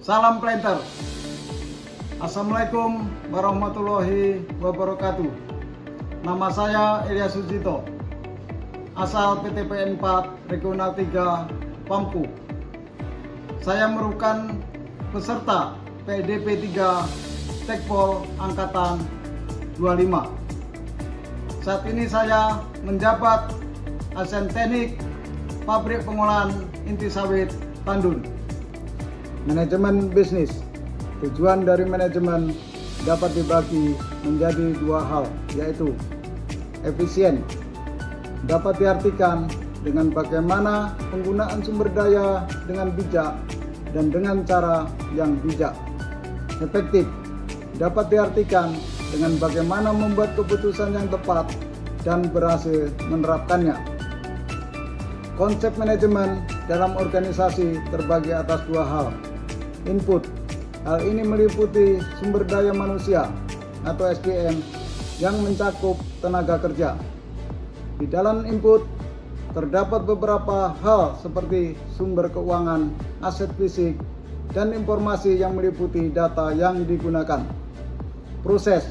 Salam planter. Assalamualaikum warahmatullahi wabarakatuh. Nama saya Ilya Sujito, asal PTPN 4 Regional 3 Pampu. Saya merupakan peserta PDP 3 Tekpol Angkatan 25. Saat ini saya menjabat Asisten Teknik Pabrik Pengolahan Inti Sawit Tandun. Manajemen bisnis. Tujuan dari manajemen dapat dibagi menjadi dua hal, yaitu efisien. Dapat diartikan dengan bagaimana penggunaan sumber daya dengan bijak dan dengan cara yang bijak. Efektif. Dapat diartikan dengan bagaimana membuat keputusan yang tepat dan berhasil menerapkannya. Konsep manajemen dalam organisasi terbagi atas dua hal. Input. Hal ini meliputi sumber daya manusia atau SDM yang mencakup tenaga kerja. Di dalam input terdapat beberapa hal seperti sumber keuangan, aset fisik, dan informasi yang meliputi data yang digunakan. Proses.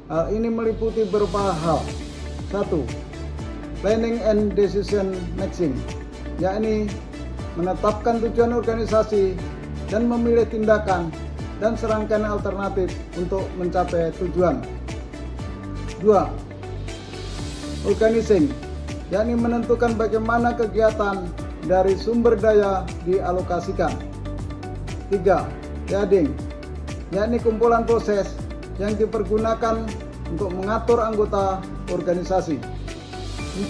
Hal ini meliputi beberapa hal. 1. Planning and decision making, yakni menetapkan tujuan organisasi dan memilih tindakan dan serangkaian alternatif untuk mencapai tujuan. 2. Organizing, yakni menentukan bagaimana kegiatan dari sumber daya dialokasikan. 3. Leading, yakni kumpulan proses yang dipergunakan untuk mengatur anggota organisasi. 4.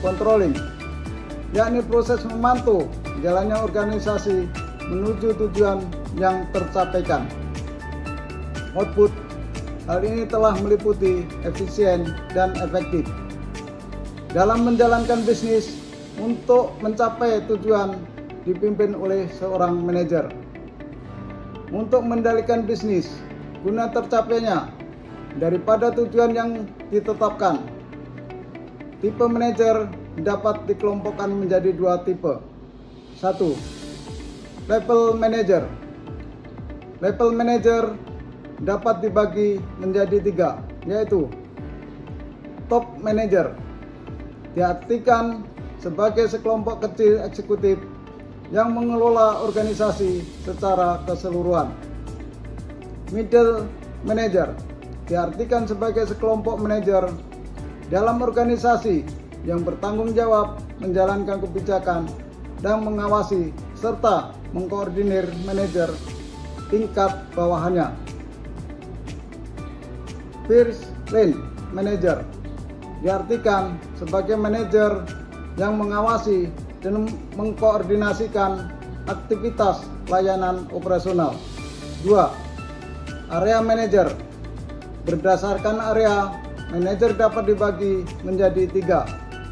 Controlling, yakni proses memantau jalannya organisasi menuju tujuan yang tercapaikan. Output. Hal ini telah meliputi efisien dan efektif dalam menjalankan bisnis. Untuk mencapai tujuan dipimpin oleh seorang manajer. Untuk mengendalikan bisnis guna tercapainya daripada tujuan yang ditetapkan. Tipe manajer dapat dikelompokkan menjadi dua tipe. 1. Level manager. Level manager dapat dibagi menjadi tiga, yaitu top manager, diartikan sebagai sekelompok kecil eksekutif yang mengelola organisasi secara keseluruhan. Middle manager, diartikan sebagai sekelompok manajer dalam organisasi yang bertanggung jawab menjalankan kebijakan dan mengawasi serta mengkoordinir manajer tingkat bawahannya. First line manager, diartikan sebagai manajer yang mengawasi dan mengkoordinasikan aktivitas layanan operasional. 2. Area manager. Berdasarkan area, manajer dapat dibagi menjadi tiga,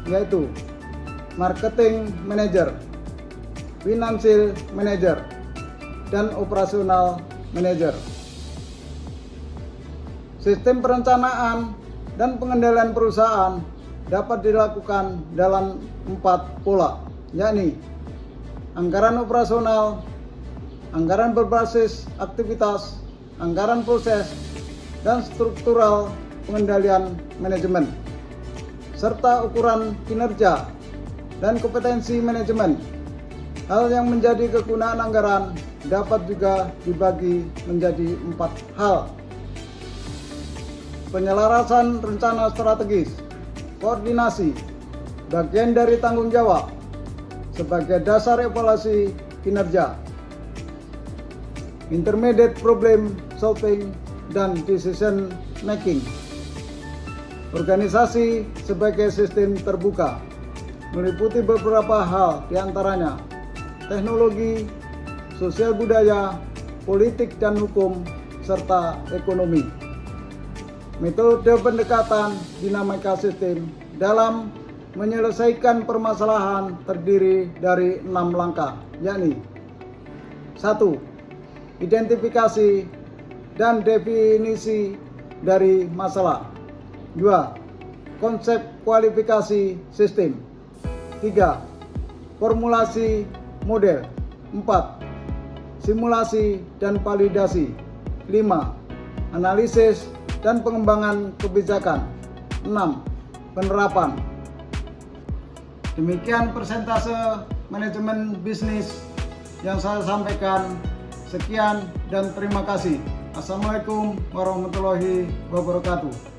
yaitu marketing manager, financial manager, dan operational manager. Sistem perencanaan dan pengendalian perusahaan dapat dilakukan dalam 4 pola, yakni anggaran operasional, anggaran berbasis aktivitas, anggaran proses, dan struktural pengendalian manajemen, serta ukuran kinerja dan kompetensi manajemen. Hal yang menjadi kegunaan anggaran dapat juga dibagi menjadi 4 hal. Penyelarasan rencana strategis, koordinasi, bagian dari tanggung jawab sebagai dasar evaluasi kinerja. Intermediate problem solving dan decision making. Organisasi sebagai sistem terbuka meliputi beberapa hal, diantaranya teknologi, sosial budaya, politik dan hukum, serta ekonomi. Metode pendekatan dinamika sistem dalam menyelesaikan permasalahan terdiri dari 6 langkah, yakni 1. Identifikasi dan definisi dari masalah. 2. Konsep kualifikasi sistem. 3. Formulasi model. 4. simulasi dan validasi. 5. Analisis dan pengembangan kebijakan. 6. Penerapan. Demikian persentase manajemen bisnis yang saya sampaikan. Sekian dan terima kasih. Assalamualaikum warahmatullahi wabarakatuh.